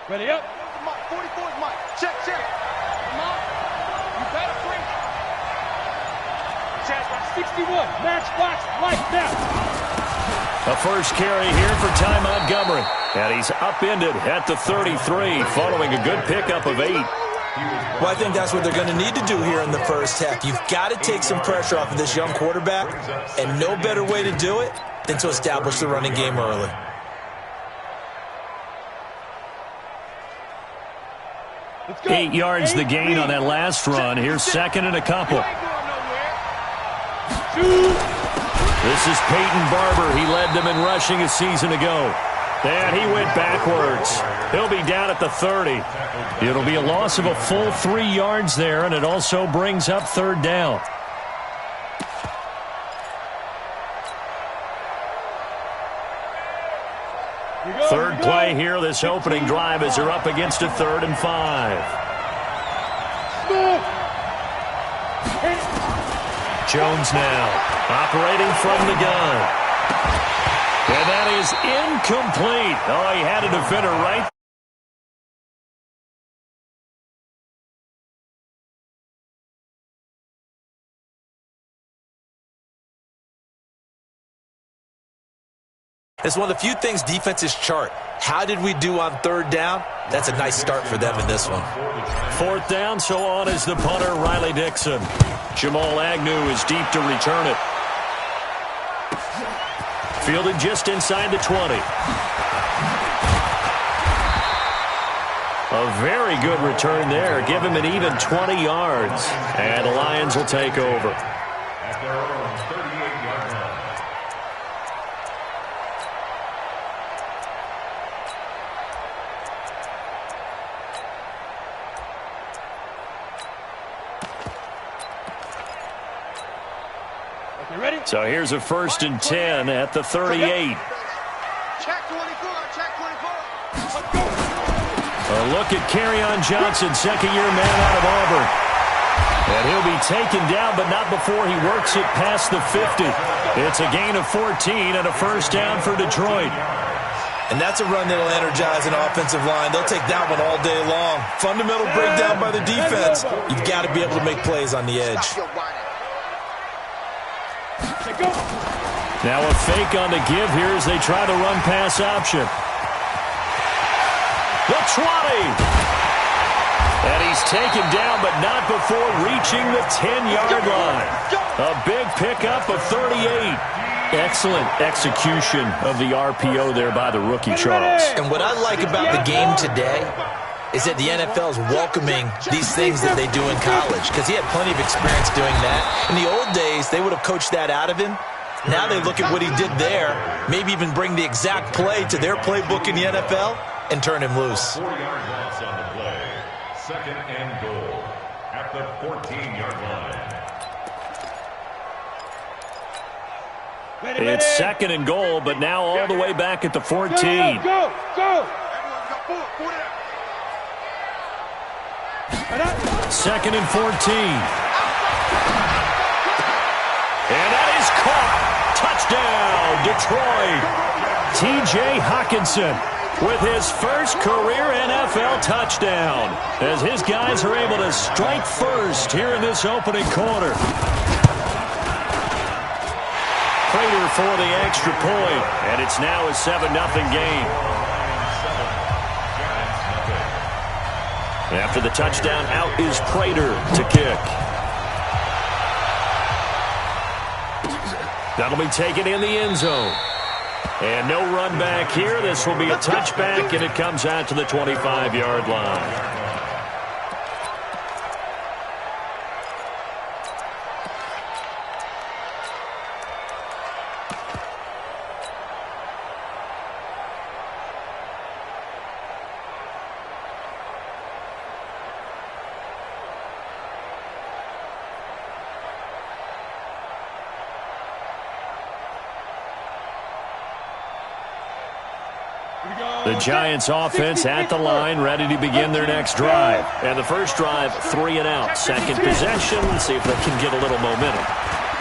Ready up. 44 is Mike. Check, check. Come on. You better free. Chance by 61. Match box right now. A first carry here for Ty Montgomery. And he's upended at the 33 following a good pickup of 8. Well, I think that's what they're going to need to do here in the first half. You've got to take some pressure off of this young quarterback, and no better way to do it than to establish the running game early. Let's go. 8 yards the gain on that last run. Here's second and a couple. This is Peyton Barber. He led them in rushing a season ago. And he went backwards. He'll be down at the 30. It'll be a loss of a full 3 yards there, and it also brings up third down. Third play here, this opening drive, as they're up against a 3rd and 5. Jones now operating from the gun. And that is incomplete. Oh, he had a defender right. It's one of the few things defenses chart. How did we do on third down? That's a nice start for them in this one. Fourth down, so on is the punter, Riley Dixon. Jamal Agnew is deep to return it. Fielded just inside the 20. A very good return there. Give him an even 20 yards. And the Lions will take over. At their own 38-yard line. You ready? So here's a 1st and 10 at the 38. Check 24. Check 24. Let's go. A look at Kerryon Johnson, second-year man out of Auburn. And he'll be taken down, but not before he works it past the 50. It's a gain of 14 and a first down for Detroit. And that's a run that'll energize an offensive line. They'll take that one all day long. Fundamental breakdown by the defense. You've got to be able to make plays on the edge. Now a fake on the give here as they try the run-pass option. The 20. And he's taken down, but not before reaching the 10-yard line. A big pickup of 38. Excellent execution of the RPO there by the rookie, Charles. And what I like about the game today is that the NFL is welcoming these things that they do in college, because he had plenty of experience doing that. In the old days, they would have coached that out of him. Now they look at what he did there, maybe even bring the exact play to their playbook in the NFL and turn him loose. 4-yard loss on the play. Second and goal at the 14-yard line. It's second and goal, but now all the way back at the 14. Go, go. Second and 14. And that is caught. Touchdown, Detroit. T.J. Hockenson with his first career NFL touchdown, as his guys are able to strike first here in this opening quarter. Prater for the extra point, and it's now a 7-0 game. After the touchdown, out is Prater to kick. That'll be taken in the end zone. And no run back here. This will be a touchback, and it comes out to the 25-yard line. The Giants offense at the line, ready to begin their next drive. And the first drive, 3 and out. Second possession. Let's see if they can get a little momentum.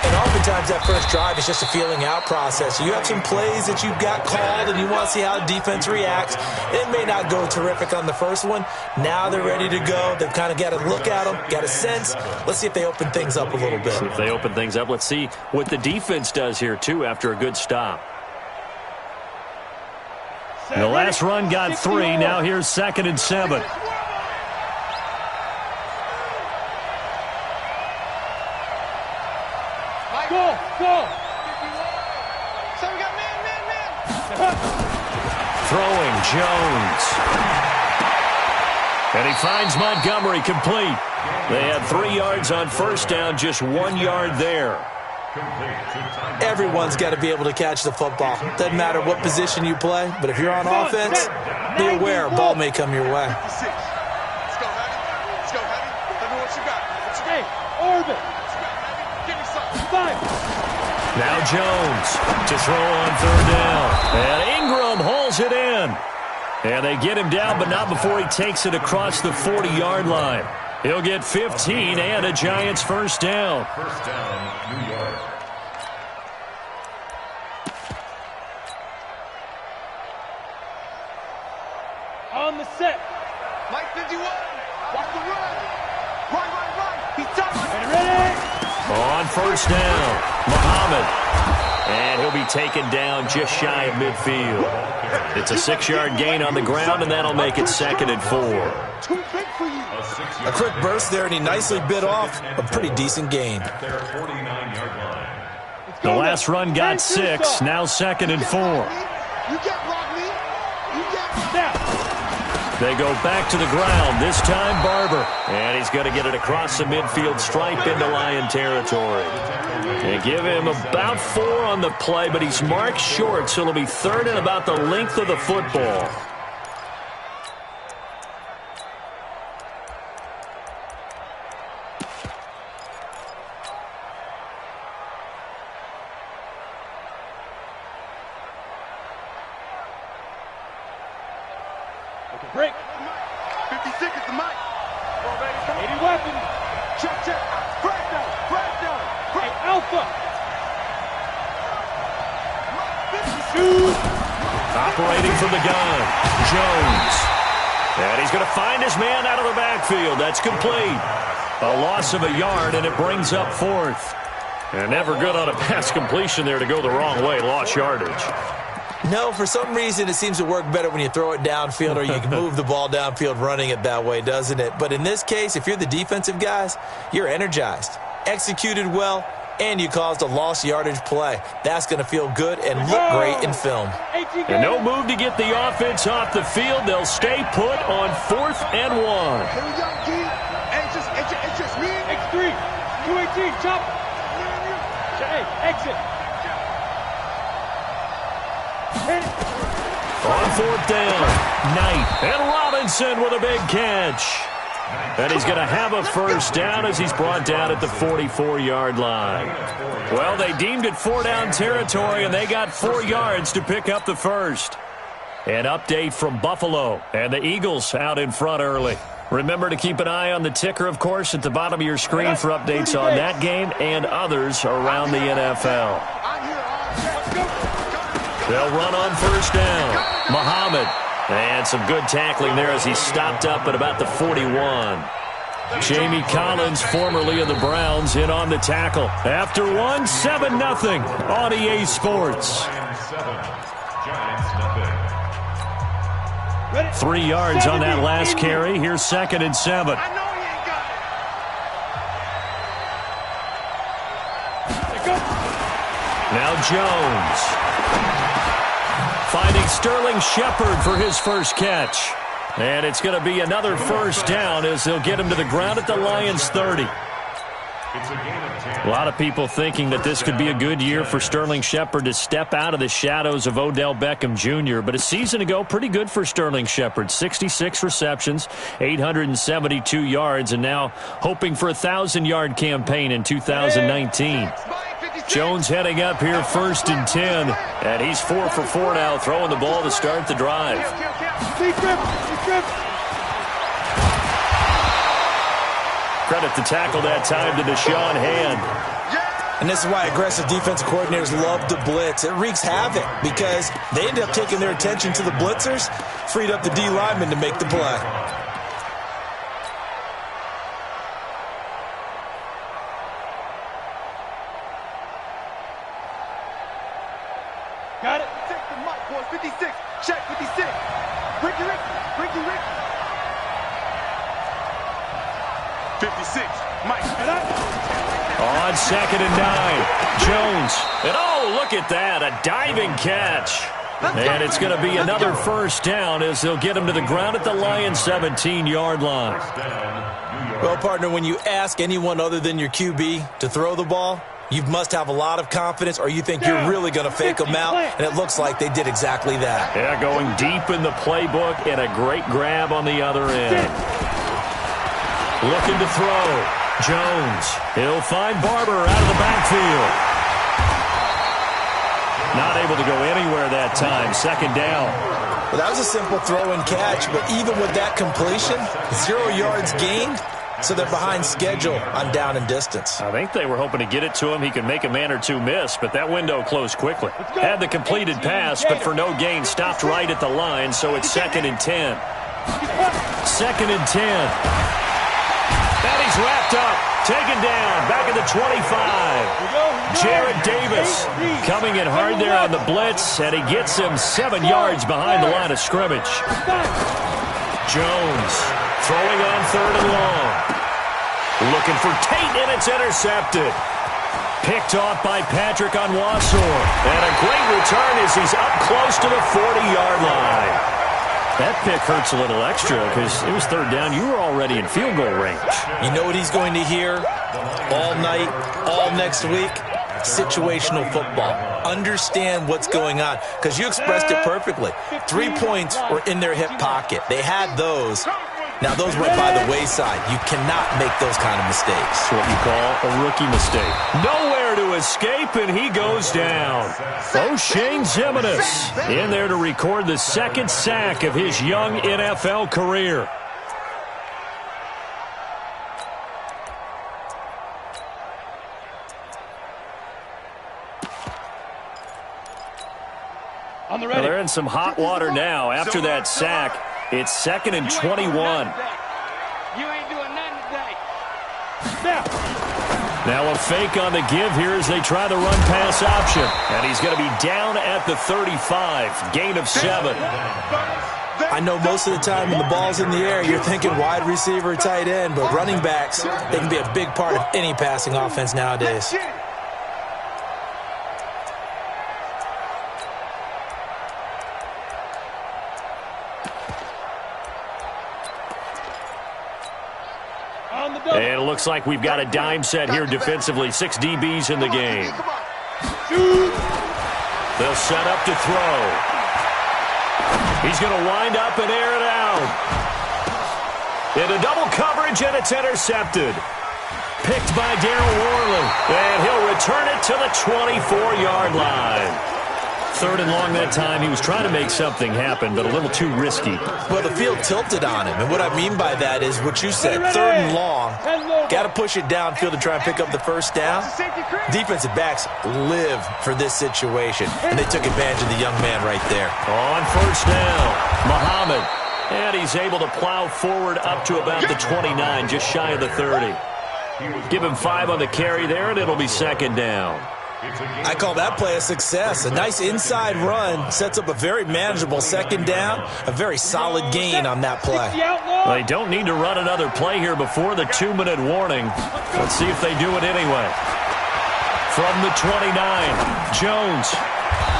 And oftentimes that first drive is just a feeling out process. You have some plays that you've got called and you want to see how the defense reacts. It may not go terrific on the first one. Now they're ready to go. They've kind of got to look at them, got a sense. Let's see if they open things up a little bit. See if they open things up. Let's see what the defense does here, too, after a good stop. The last run got 3. Now here's 2nd and 7. Go! So we got man. Throwing Jones. And he finds Montgomery complete. They had 3 yards on first down, just 1 yard there. Everyone's got to be able to catch the football. Doesn't matter what position you play, but if you're on offense, be aware a ball may come your way. Let's go, Heavy. Let's go, Heavy. Let me what you got. Hey, Orbit. Give me something. Now Jones to throw on 3rd down. And Ingram hauls it in. And they get him down, but not before he takes it across the 40-yard line. He'll get 15 and a Giants first down. First down, New York. On the set. Mike 51. Watch the run. Right. He's touching. Ready. On first down, Muhammad. And he'll be taken down just shy of midfield. It's a 6-yard gain on the ground, and that'll make it 2nd and 4. Too big for you. A quick burst there, and he nicely bit off a pretty decent gain. Their 49-yard line. The last run got 6, now 2nd and 4. You can't block me. You can't snap. They go back to the ground, this time Barber. And he's going to get it across the midfield stripe into Lion territory. They give him about 4 on the play, but he's marked short, so it'll be 3rd and about the length of the football. Break. 50 seconds to Mike. 80 weapons. Check. Crash down. Hey, Alpha. 52. Operating from the gun, Jones. And he's going to find his man out of the backfield. That's complete. A loss of a yard, and it brings up 4th. And never good on a pass completion there to go the wrong way. Lost yardage. No, for some reason it seems to work better when you throw it downfield or you can move the ball downfield running it that way, doesn't it? But in this case, if you're the defensive guys, you're energized, executed well, and you caused a lost yardage play. That's going to feel good and look great in film. And no move to get the offense off the field. They'll stay put on 4th and 1. Here we go, G. It's just me. X3. 218. Chop. Hey, exit. On 4th down, Knight and Robinson with a big catch. And he's going to have a first down as he's brought down at the 44-yard line. Well, they deemed it 4-down territory, and they got 4 yards to pick up the first. An update from Buffalo, and the Eagles out in front early. Remember to keep an eye on the ticker, of course, at the bottom of your screen for updates on that game and others around the NFL. They'll run on first down. Muhammad. And some good tackling there as he stopped up at about the 41. Jamie Collins, formerly of the Browns, in on the tackle. After one, 7-0 on EA Sports. 3 yards on that last carry. Here's 2nd and 7. Now Jones. Finding Sterling Shepard for his first catch. And it's going to be another first down as they'll get him to the ground at the Lions 30. A lot of people thinking that this could be a good year for Sterling Shepard to step out of the shadows of Odell Beckham Jr. But a season ago, pretty good for Sterling Shepard. 66 receptions, 872 yards, and now hoping for a 1,000-yard campaign in 2019. Jones heading up here 1st and 10, and he's 4 for 4 now, throwing the ball to start the drive. Credit the tackle that time to Deshaun Hand. And this is why aggressive defensive coordinators love to blitz. It wreaks havoc because they end up taking their attention to the blitzers, freed up the D lineman to make the play. Got it. Take the mic, boys. 56. Check 56. Ricky. 56. Mike. On 2nd and 9, Jones. And oh, look at that, a diving catch. And it's going to be another first down as they'll get him to the ground at the Lions' 17-yard line. Well, partner, when you ask anyone other than your QB to throw the ball, you must have a lot of confidence or you think you're really going to fake them out, and it looks like they did exactly that. Yeah, going deep in the playbook and a great grab on the other end. Looking to throw. Jones. He'll find Barber out of the backfield. Not able to go anywhere that time. 2nd down. Well, that was a simple throw and catch, but even with that completion, 0 yards gained, so they're behind schedule on down and distance. I think they were hoping to get it to him. He could make a man or two miss, but that window closed quickly. Had the completed pass, but for no gain, stopped right at the line, so it's 2nd and 10. 2nd and 10. And he's wrapped up, taken down, back at the 25. Jared Davis coming in hard there on the blitz, and he gets him 7 yards behind the line of scrimmage. Jones throwing on 3rd and long. Looking for Tate, and it's intercepted. Picked off by Patrick Onwuasor. And a great return as he's up close to the 40-yard line. That pick hurts a little extra because it was 3rd down. You were already in field goal range. You know what he's going to hear all night, all next week? Situational football. Understand what's going on because you expressed it perfectly. 3 points were in their hip pocket. They had those. Now, those went by the wayside. You cannot make those kind of mistakes. It's what you call a rookie mistake. Nowhere to escape, and he goes down. O'Shane Ximines in there to record the 2nd sack of his young NFL career. Well, they're in some hot water now after that sack. It's 2nd and 21. You ain't doing nothing today. Now a fake on the give here as they try the run-pass option. And he's going to be down at the 35. Gain of 7. I know most of the time when the ball's in the air, you're thinking wide receiver, tight end, but running backs, they can be a big part of any passing offense nowadays. And it looks like we've got a dime set here defensively. 6 DBs in the game. They'll set up to throw. He's going to wind up and air it out. Into double coverage, and it's intercepted. Picked by Darryl Worley. And he'll return it to the 24-yard line. 3rd and long that time. He was trying to make something happen, but a little too risky. Well, the field tilted on him, and what I mean by that is what you said, 3rd and long. Got to push it downfield to try and pick up the first down. Defensive backs live for this situation, and they took advantage of the young man right there. On 1st down, Muhammad. And he's able to plow forward up to about the 29, just shy of the 30. Give him 5 on the carry there, and it'll be 2nd down. I call that play a success. A nice inside run sets up a very manageable 2nd down, a very solid gain on that play. Well, they don't need to run another play here before the 2-minute warning. Let's see if they do it anyway. From the 29, Jones.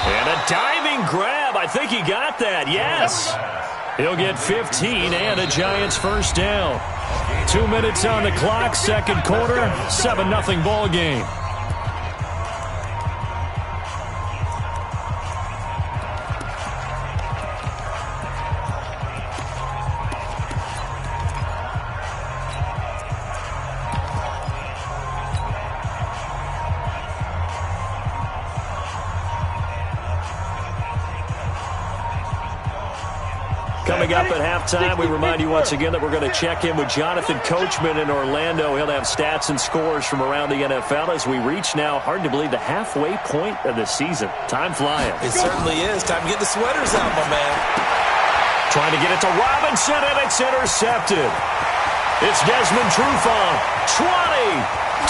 And a diving grab. I think he got that, yes. He'll get 15 and a Giants 1st down. 2 minutes on the clock, 2nd quarter, 7-0 ball game. Coming up at halftime, we remind you once again that we're going to check in with Jonathan Coachman in Orlando. He'll have stats and scores from around the NFL as we reach now, hard to believe, the halfway point of the season. Time flying. It certainly is. Time to get the sweaters out, my man. Trying to get it to Robinson, and it's intercepted. It's Desmond Trufant, 20,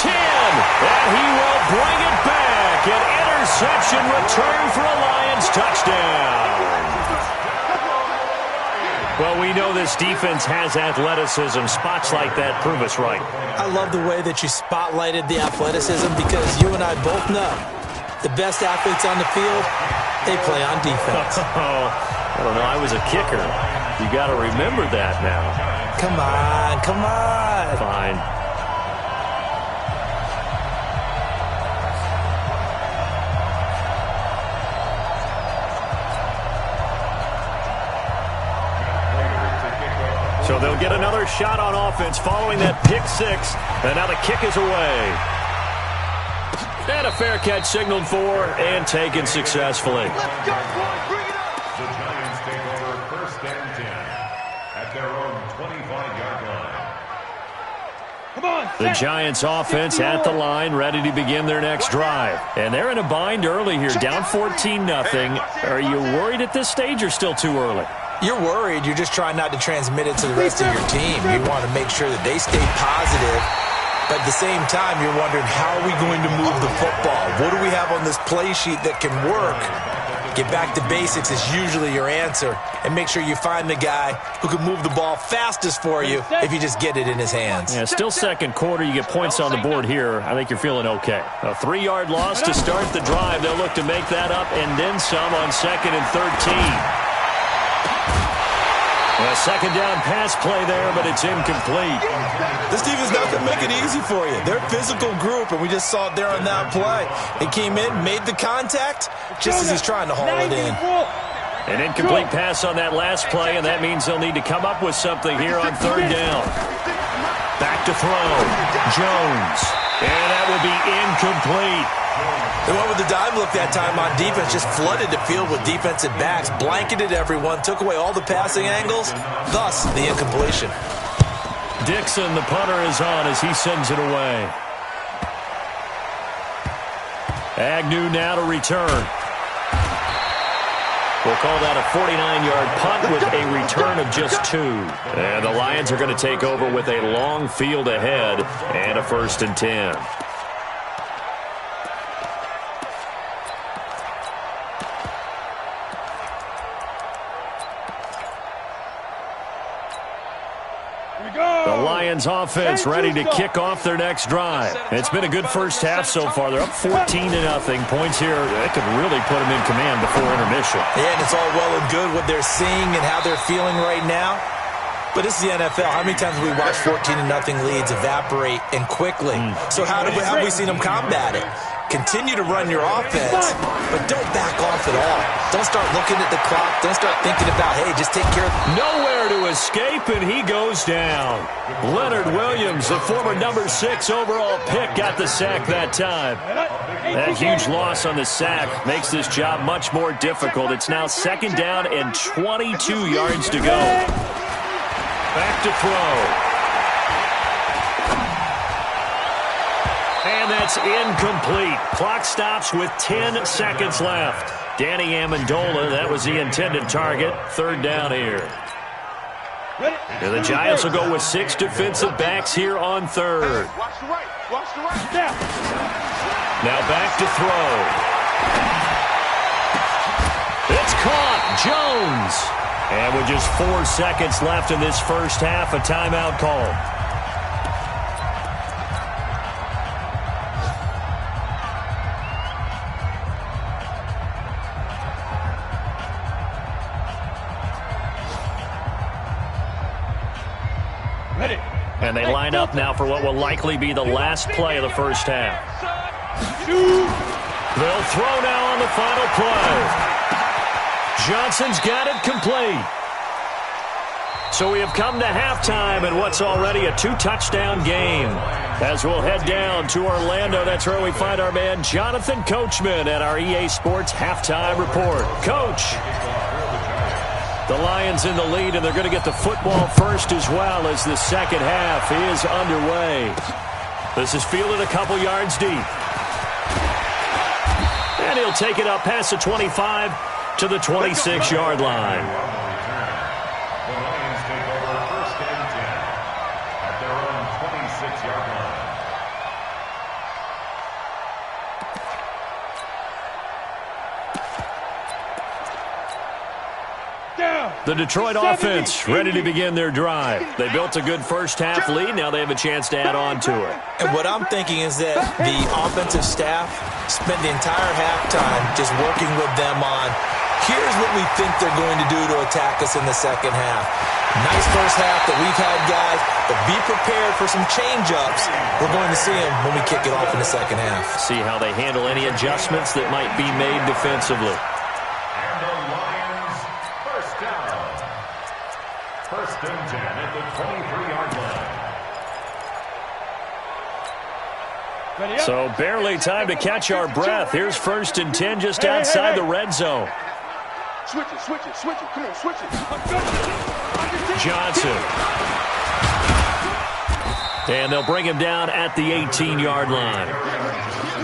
10, and he will bring it back. An interception return for a Lions touchdown. Well, we know this defense has athleticism. Spots like that prove us right. I love the way that you spotlighted the athleticism because you and I both know the best athletes on the field, they play on defense. I don't know. I was a kicker. You got to remember that now. Come on, come on. Fine. So they'll get another shot on offense following that pick six. And now the kick is away. And a fair catch signaled for and taken successfully. Let's go, boys. Bring it up. The Giants take over 1st and 10 at their own 25-yard line. Come on. The Giants offense at the line, ready to begin their next drive. And they're in a bind early here, down 14-0. Are you worried at this stage or still too early? You're worried. You're just trying not to transmit it to the rest of your team. You want to make sure that they stay positive. But at the same time, you're wondering, how are we going to move the football? What do we have on this play sheet that can work? Get back to basics is usually your answer. And make sure you find the guy who can move the ball fastest for you if you just get it in his hands. Yeah, still second quarter. You get points on the board here. I think you're feeling okay. A 3-yard loss to start the drive. They'll look to make that up and then some on 2nd and 13. A second down pass play there, but it's incomplete. This defense not going to make it easy for you. They're a physical group, and we just saw it there on that play. They came in, made the contact, just as he's trying to haul it in. An incomplete pass on that last play, and that means they'll need to come up with something here on 3rd down. Back to throw. Jones. And that will be incomplete. They went with the dive look that time on defense, just flooded the field with defensive backs, blanketed everyone, took away all the passing angles, thus the incompletion. Dixon, the punter, is on as he sends it away. Agnew now to return. We'll call that a 49-yard punt with a return of just 2. And the Lions are going to take over with a long field ahead and a 1st and 10. The Lions offense ready to kick off their next drive. It's been a good first half so far. They're up 14-0. Points here, that could really put them in command before intermission. Yeah, and it's all well and good what they're seeing and how they're feeling right now. But this is the NFL. How many times have we watched 14-0 leads evaporate and quickly? So how have we seen them combat it? Continue to run your offense, but don't back off at all. Don't start looking at the clock. Don't start thinking about, hey, just take care of it. Nowhere to escape, and he goes down. Leonard Williams, the former number 6 overall pick, got the sack that time. That huge loss on the sack makes this job much more difficult. It's now 2nd down and 22 yards to go. Back to throw. And that's incomplete. Clock stops with 10 seconds left. Danny Amendola, that was the intended target. 3rd down here. And the Giants will go with 6 defensive backs here on 3rd. Watch the right. Watch the right. Now. Now back to throw. It's caught. Jones. And with just 4 seconds left in this first half, a timeout call. And they line up now for what will likely be the last play of the first half. They'll throw now on the final play. Johnson's got it complete. So we have come to halftime in what's already a 2-touchdown game. As we'll head down to Orlando, that's where we find our man Jonathan Coachman at our EA Sports Halftime Report. Coach. The Lions in the lead, and they're going to get the football first as well as the second half is underway. This is fielded a couple yards deep. And he'll take it up past the 25 to the 26-yard line. The Lions take over first and 10 at their own 26-yard line. The Detroit offense ready to begin their drive. They built a good first-half lead. Now they have a chance to add on to it. And what I'm thinking is that the offensive staff spent the entire halftime just working with them on, here's what we think they're going to do to attack us in the second half. Nice first half that we've had, guys, but be prepared for some change-ups. We're going to see them when we kick it off in the second half. See how they handle any adjustments that might be made defensively. And the Lions first down. First and 10 at the 23-yard line. So barely time to catch our breath. Here's first and 10 just outside the red zone. Switch it, switch it, switch it. Come on, switch it. Johnson. And they'll bring him down at the 18-yard line.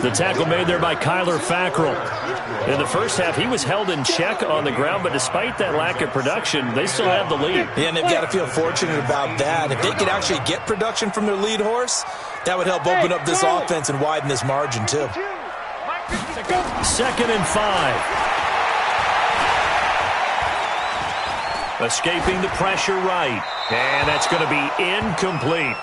The tackle made there by Kyler Fackrell. In the first half, he was held in check on the ground, but despite that lack of production, they still have the lead. Yeah, and they've got to feel fortunate about that. If they could actually get production from their lead horse, that would help open up this offense and widen this margin, too. Second and 5. Escaping the pressure right. And that's going to be incomplete.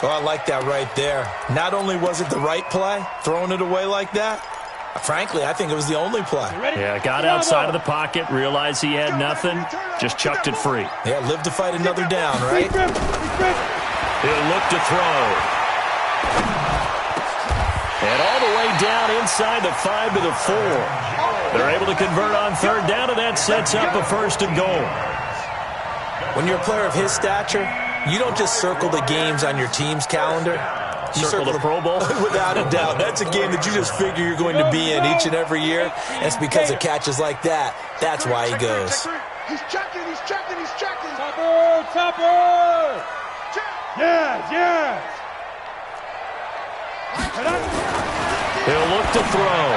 Oh, I like that right there. Not only was it the right play, throwing it away like that, frankly, I think it was the only play. Yeah, got outside of the pocket, realized he had nothing, just chucked it free. Yeah, live to fight another down, right? He'll look to throw. And all the way down inside the 5 to the 4. They're able to convert on third down, and that sets up a first and goal. When you're a player of his stature, you don't just circle the games on your team's calendar. You circle the Pro Bowl? Without a doubt. That's a game that you just figure you're going to be in each and every year. And it's because of catches like that. That's why he goes. He's checking, he's checking, he's checking. Topper, topper. Yes, yes. He'll look to throw.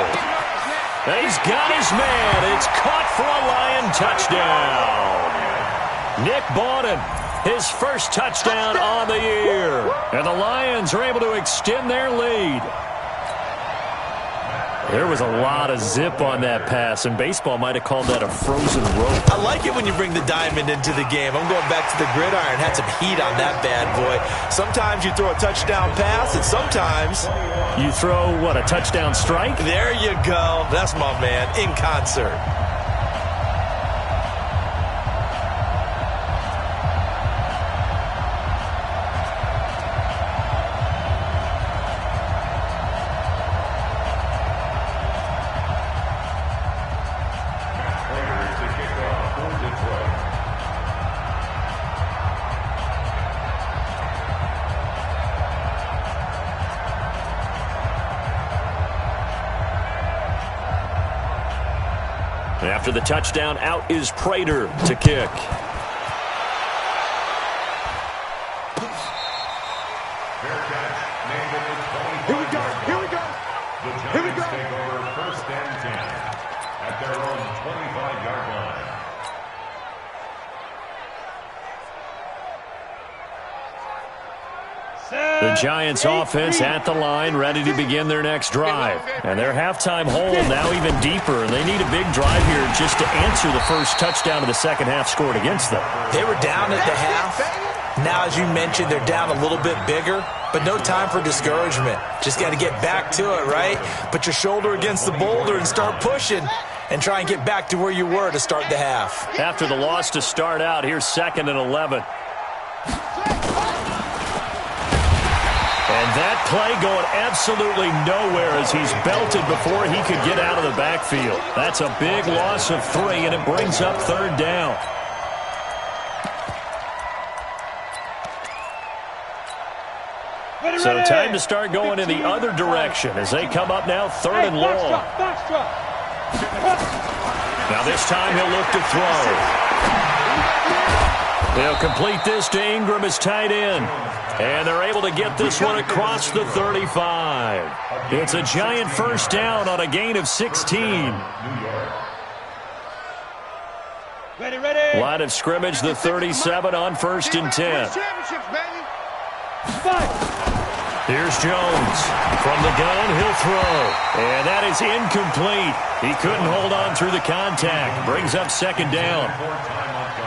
He's got his man. It's caught for a Lion touchdown. Nick Bawden, his first touchdown on the year. And the Lions are able to extend their lead. There was a lot of zip on that pass, and baseball might have called that a frozen rope. I like it when you bring the diamond into the game. I'm going back to the gridiron. Had some heat on that bad boy. Sometimes you throw a touchdown pass, and sometimes you throw, what, a touchdown strike? There you go. That's my man, in concert. After the touchdown, out is Prater to kick. Here we go, here we go. The Giants take over first and 10 at their own 25-yard line. The Giants offense at the line, ready to begin their next drive. And their halftime hole now even deeper. And they need a big drive here just to answer the first touchdown of the second half scored against them. They were down at the half. Now, as you mentioned, they're down a little bit bigger, but no time for discouragement. Just got to get back to it, right? Put your shoulder against the boulder and start pushing and try and get back to where you were to start the half. After the loss to start out, here's 2nd and 11. And that play going absolutely nowhere as he's belted before he could get out of the backfield. That's a big loss of 3, and it brings up third down. So time to start going in the other direction as they come up now 3rd and long. Now this time he'll look to throw. They'll complete this to Ingram as tight end. And they're able to get this one across the 35. It's a giant first down on a gain of 16. Ready. Line of scrimmage, the 37 on 1st and 10. Here's Jones. From the gun, he'll throw. And that is incomplete. He couldn't hold on through the contact. Brings up 2nd down.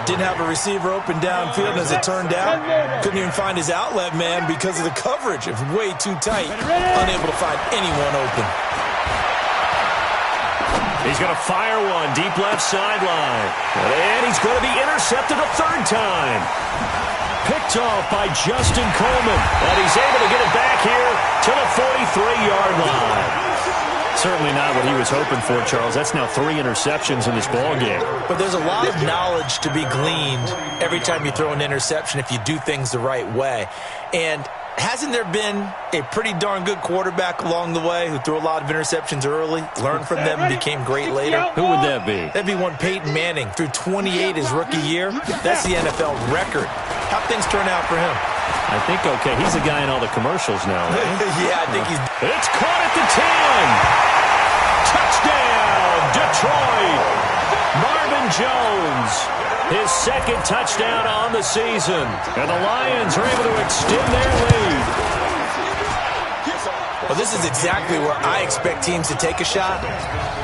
Didn't have a receiver open downfield, and as it turned out, couldn't even find his outlet man because of the coverage. It was way too tight. Unable to find anyone open. He's going to fire one deep left sideline. And he's going to be intercepted a 3rd time. Picked off by Justin Coleman. And he's able to get it back here to the 43-yard line. Certainly not what he was hoping for, Charles. That's now 3 interceptions in this ballgame. But there's a lot of knowledge to be gleaned every time you throw an interception if you do things the right way. And hasn't there been a pretty darn good quarterback along the way who threw a lot of interceptions early, learned from them, and became great later? Who would that be? That'd be one Peyton Manning. Threw 28 his rookie year. That's the NFL record. How'd things turn out for him? I think, okay, he's a guy in all the commercials now, right? Yeah, I think he's... It's caught at the 10. Touchdown, Detroit. Marvin Jones, his 2nd touchdown on the season. And the Lions are able to extend their lead. Well, this is exactly where I expect teams to take a shot.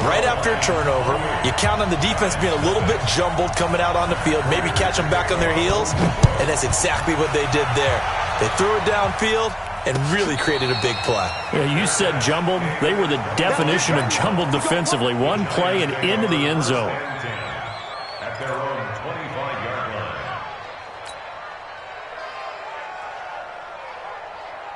Right after a turnover, you count on the defense being a little bit jumbled coming out on the field, maybe catch them back on their heels, and that's exactly what they did there. They threw it downfield and really created a big play. Yeah, you said jumbled. They were the definition of jumbled defensively. One play and into the end zone. At their own 25-yard line.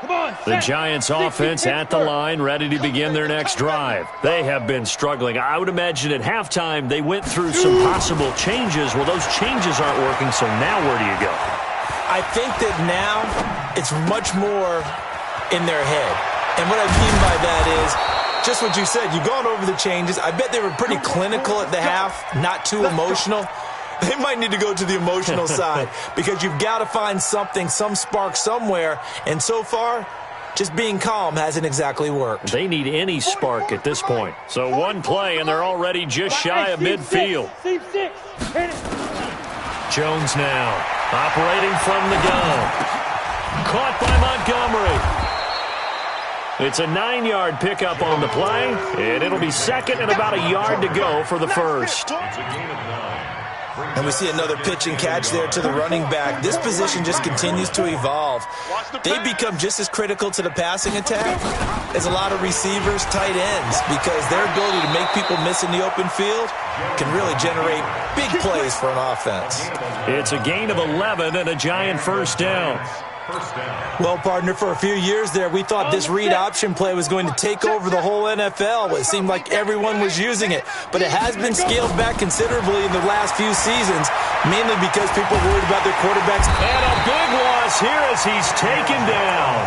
Come on. The Giants offense at the line, ready to begin their next drive. They have been struggling. I would imagine at halftime they went through some possible changes. Well, those changes aren't working, so now where do you go? I think that now it's much more in their head. And what I mean by that is just what you said. You've gone over the changes. I bet they were pretty clinical at the half, not too emotional. They might need to go to the emotional side because you've got to find something, some spark somewhere. And so far, just being calm hasn't exactly worked. They need any spark at this point. So one play, and they're already just shy of midfield. Jones now, operating from the gun. Caught by Montgomery. It's a 9-yard pickup on the play, and it'll be 2nd and about a yard to go for the 1st. And we see another pitch and catch there to the running back. This position just continues to evolve. They become just as critical to the passing attack as a lot of receivers, tight ends, because their ability to make people miss in the open field can really generate big plays for an offense. It's a gain of 11 and a giant first down. Well, partner, for a few years there, we thought this read option play was going to take over the whole NFL. It seemed like everyone was using it, but it has been scaled back considerably in the last few seasons, mainly because people are worried about their quarterbacks. And a big loss here as he's taken down.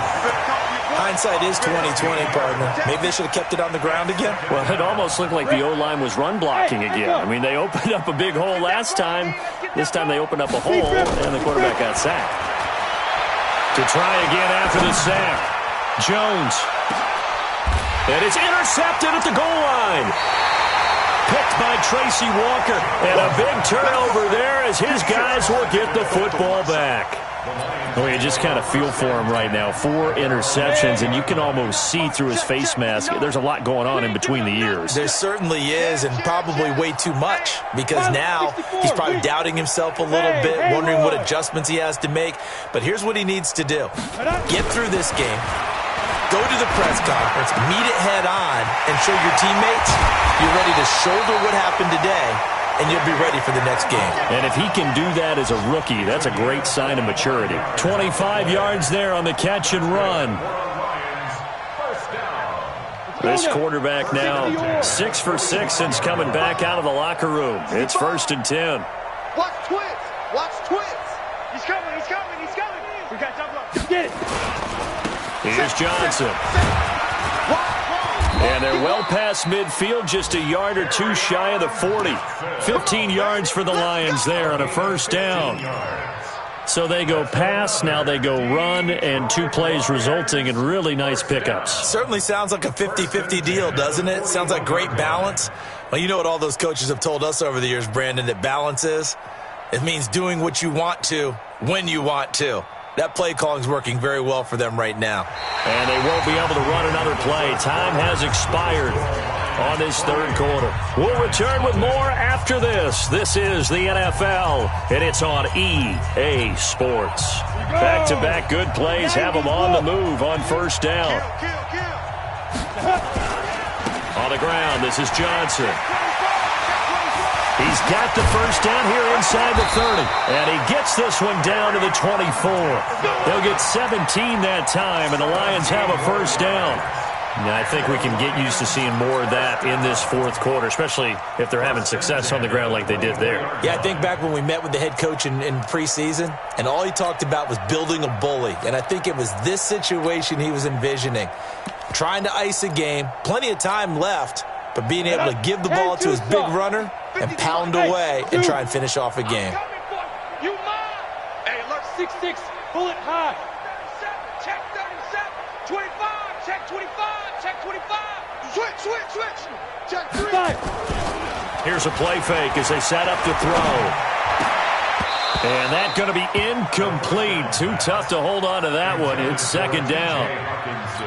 Hindsight is 20/20, partner. Maybe they should have kept it on the ground again. Well, it almost looked like the O-line was run blocking again. I mean, they opened up a big hole last time. This time they opened up a hole, and the quarterback got sacked. To try again after the sack. Jones. And it's intercepted at the goal line. Picked by Tracy Walker. And a big turnover there as his guys will get the football back. Oh, you just kind of feel for him right now. 4 interceptions, and you can almost see through his face mask. There's a lot going on in between the ears. There certainly is, and probably way too much, because now he's probably doubting himself a little bit, wondering what adjustments he has to make. But here's what he needs to do. Get through this game, go to the press conference, meet it head on, and show your teammates you're ready to shoulder what happened today, and you'll be ready for the next game. And if he can do that as a rookie, that's a great sign of maturity. 25 yards there on the catch and run. This quarterback now 6 for 6 since coming back out of the locker room. It's 1st and 10. Watch twins. Watch twins. He's coming. He's coming. He's coming. We got double up. Get it. Here's Johnson. And they're well past midfield, just a yard or two shy of the 40. 15 yards for the Lions there on a first down. So they go pass, now they go run, and 2 plays resulting in really nice pickups. Certainly sounds like a 50-50 deal, doesn't it? Sounds like great balance. Well, you know what all those coaches have told us over the years, Brandon, that balance is? It means doing what you want to when you want to. That play calling is working very well for them right now. And they won't be able to run another play. Time has expired on this third quarter. We'll return with more after this. This is the NFL, and it's on EA Sports. Back-to-back good plays have them on the move on first down. On the ground, this is Johnson. He's got the first down here inside the 30. And he gets this one down to the 24. They'll get 17 that time, and the Lions have a first down. Now, I think we can get used to seeing more of that in this fourth quarter, especially if they're having success on the ground like they did there. Yeah, I think back when we met with the head coach in preseason, and all he talked about was building a bully. And I think it was this situation he was envisioning. Trying to ice a game, plenty of time left, but being able to give the ball to his big runner and pound away and try and finish off a game. You mine. Hey, look, 6'6", bullet high. 37, check 37, 25, check 25, check 25. Switch. Check 3. Here's a play fake as they set up to throw. And that's going to be incomplete. Too tough to hold on to that one. It's second down.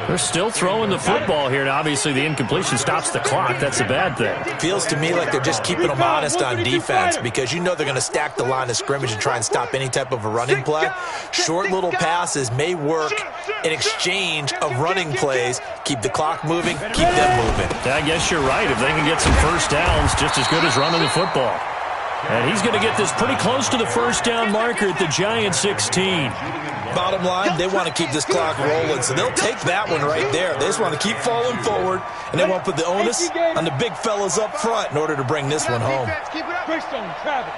They're still throwing the football here, and obviously the incompletion stops the clock. That's a bad thing. Feels to me like they're just keeping them honest on defense because you know they're going to stack the line of scrimmage and try and stop any type of a running play. Short little passes may work in exchange of running plays. Keep the clock moving, keep them moving. I guess you're right. If they can get some first downs, just as good as running the football. And he's going to get this pretty close to the first down marker at the Giants 16. Bottom line, they want to keep this clock rolling, so they'll take that one right there. They just want to keep falling forward, and they won't put the onus on the big fellas up front in order to bring this one home. Greystone, Travis.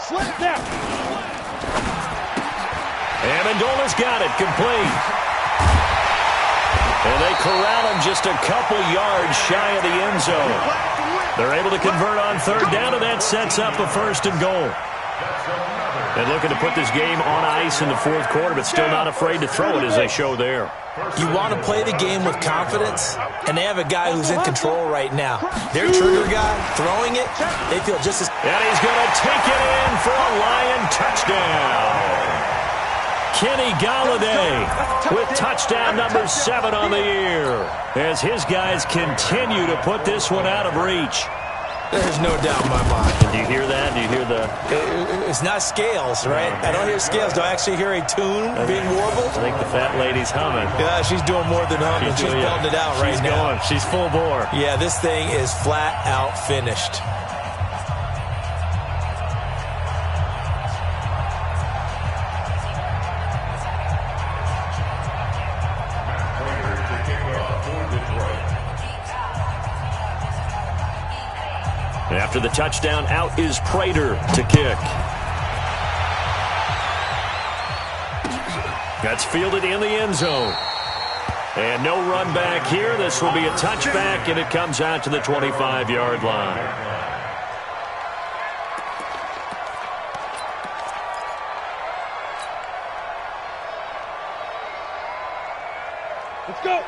Slip now. Amendola's got it, complete. And they corral him just a couple yards shy of the end zone. They're able to convert on third down, and that sets up a first and goal. They're looking to put this game on ice in the fourth quarter, but still not afraid to throw it as they show there. You want to play the game with confidence, and they have a guy who's in control right now. Their trigger guy throwing it, they feel just as... And he's going to take it in for a Lion touchdown. Kenny Golladay with touchdown number 7 on the year as his guys continue to put this one out of reach. There's no doubt in my mind. Do you hear that? Do you hear the... It's not scales, right? I don't hear scales. Do I actually hear a tune being warbled? I think the fat lady's humming. Yeah, she's doing more than humming. She's belting it out right now. Going. She's full bore. Yeah, this thing is flat out finished. After the touchdown, out is Prater to kick. That's fielded in the end zone. And no run back here. This will be a touchback, and it comes out to the 25-yard line.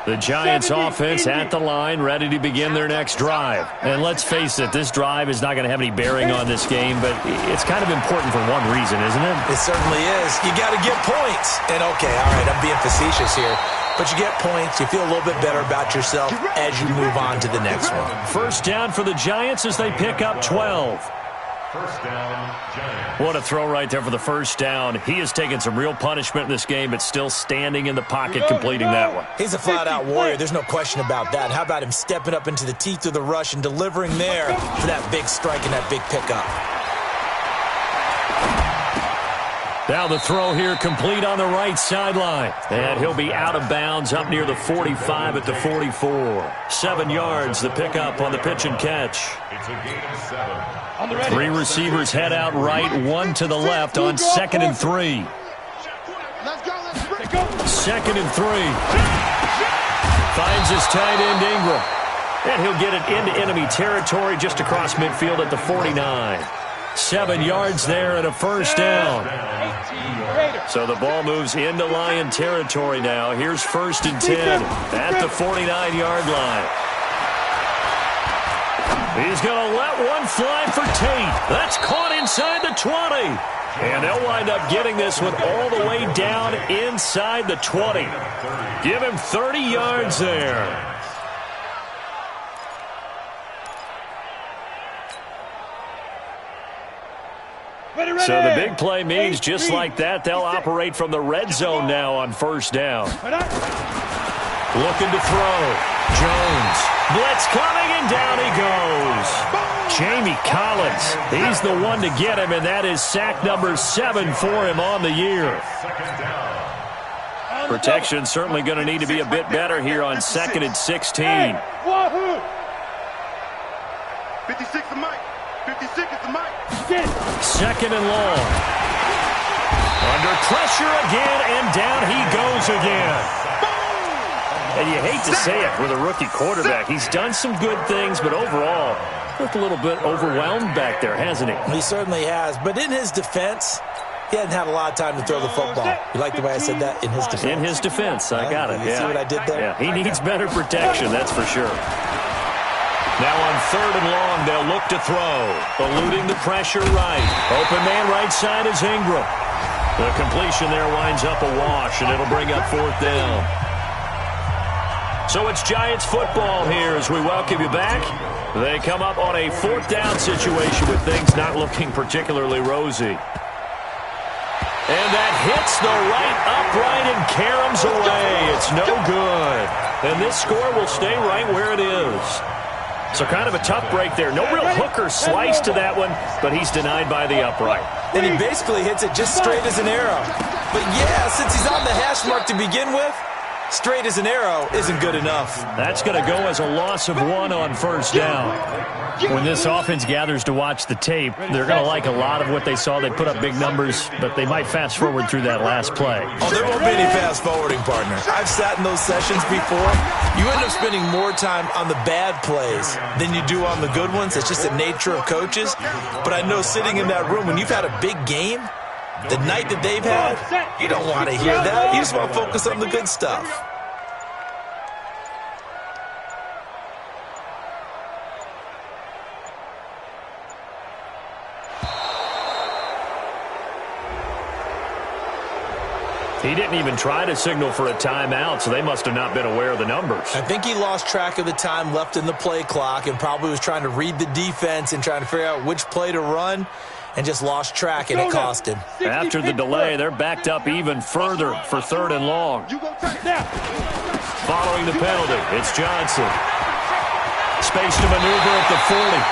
The Giants offense at the line, ready to begin their next drive. And let's face it, this drive is not going to have any bearing on this game, but it's kind of important for one reason, isn't it? It certainly is. You got to get points. And okay, all right, I'm being facetious here. But you get points, you feel a little bit better about yourself as you move on to the next one. First down for the Giants as they pick up 12. First down, Giants. What a throw right there for the first down. He has taken some real punishment in this game, but still standing in the pocket, completing that one. He's a flat-out warrior. There's no question about that. How about him stepping up into the teeth of the rush and delivering there for that big strike and that big pickup? Now the throw here complete on the right sideline. And he'll be out of bounds up near the 45 at the 44. 7 yards, the pickup on the pitch and catch. It's a gain of 7. 3 receivers head out right, 1 to the left on 2nd and 3. 2nd and 3. Finds his tight end, Ingram. And he'll get it into enemy territory just across midfield at the 49. 7 yards there and a first down. So the ball moves into Lion territory now. Here's 1st and 10 at the 49-yard line. He's going to let one fly for Tate. That's caught inside the 20. And they'll wind up getting this one all the way down inside the 20. Give him 30 yards there. So the big play means just like that, they'll operate from the red zone now on 1st down. Looking to throw. Jones. Blitz coming, and down he goes. Jamie Collins, he's the one to get him, and that is sack number 7 for him on the year. Protection certainly going to need to be a bit better here on 2nd and 16. 56 the mic. 56 is the mic. 2nd and long. Under pressure again, and down he goes again. And you hate to say it with a rookie quarterback. He's done some good things, but overall, looked a little bit overwhelmed back there, hasn't he? He certainly has. But in his defense, he hasn't had a lot of time to throw the football. You like the way I said that? In his defense. In his defense. I got it. You see what I did there? Yeah, he needs better protection, that's for sure. Now on 3rd and long, they'll look to throw. Eluding the pressure right. Open man right side is Ingram. The completion there winds up a wash, and it'll bring up 4th down. So it's Giants football here as we welcome you back. They come up on a 4th down situation with things not looking particularly rosy. And that hits the right upright and caroms away. It's no good. And this score will stay right where it is. So kind of a tough break there. No real hook or slice to that one, but he's denied by the upright. And he basically hits it just straight as an arrow. But yeah, since he's on the hash mark to begin with, straight as an arrow isn't good enough. That's going to go as a loss of 1 on 1st down. When this offense gathers to watch the tape, they're going to like a lot of what they saw. They put up big numbers, but they might fast forward through that last play. Oh, there won't be any fast forwarding, partner. I've sat in those sessions before. You end up spending more time on the bad plays than you do on the good ones. It's just the nature of coaches. But I know sitting in that room, when you've had a big game, the night that they've had, you don't want to hear that. You just want to focus on the good stuff. He didn't even try to signal for a timeout, so they must have not been aware of the numbers. I think he lost track of the time left in the play clock and probably was trying to read the defense and trying to figure out which play to run and just lost track, and it cost him. After the delay, they're backed up even further for 3rd and long. Following the penalty, it's Johnson. Space to maneuver at the 40.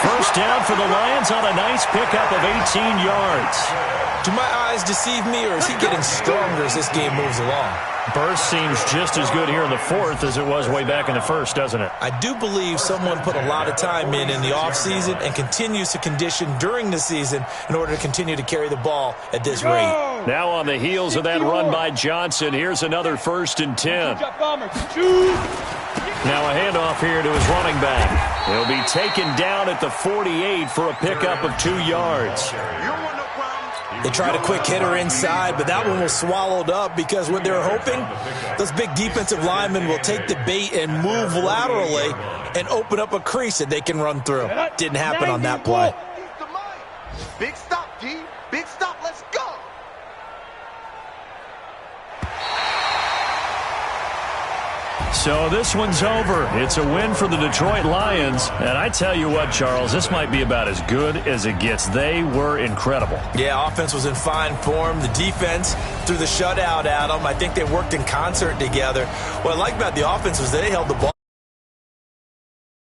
1st down for the Lions on a nice pickup of 18 yards. Do my eyes deceive me, or is he getting stronger as this game moves along? Burst seems just as good here in the 4th as it was way back in the 1st, doesn't it? I do believe someone put a lot of time in the offseason and continues to condition during the season in order to continue to carry the ball at this rate. Now on the heels of that run by Johnson, here's another 1st and 10. Now a handoff here to his running back. He'll be taken down at the 48 for a pickup of 2 yards. They tried a quick hitter inside, but that one was swallowed up because what they were hoping, those big defensive linemen will take the bait and move laterally and open up a crease that they can run through. Didn't happen on that play. Big stop, G. Big stop. Let's go. So this one's over. It's a win for the Detroit Lions. And I tell you what, Charles, this might be about as good as it gets. They were incredible. Yeah, offense was in fine form. The defense threw the shutout at them. I think they worked in concert together. What I like about the offense was they held the ball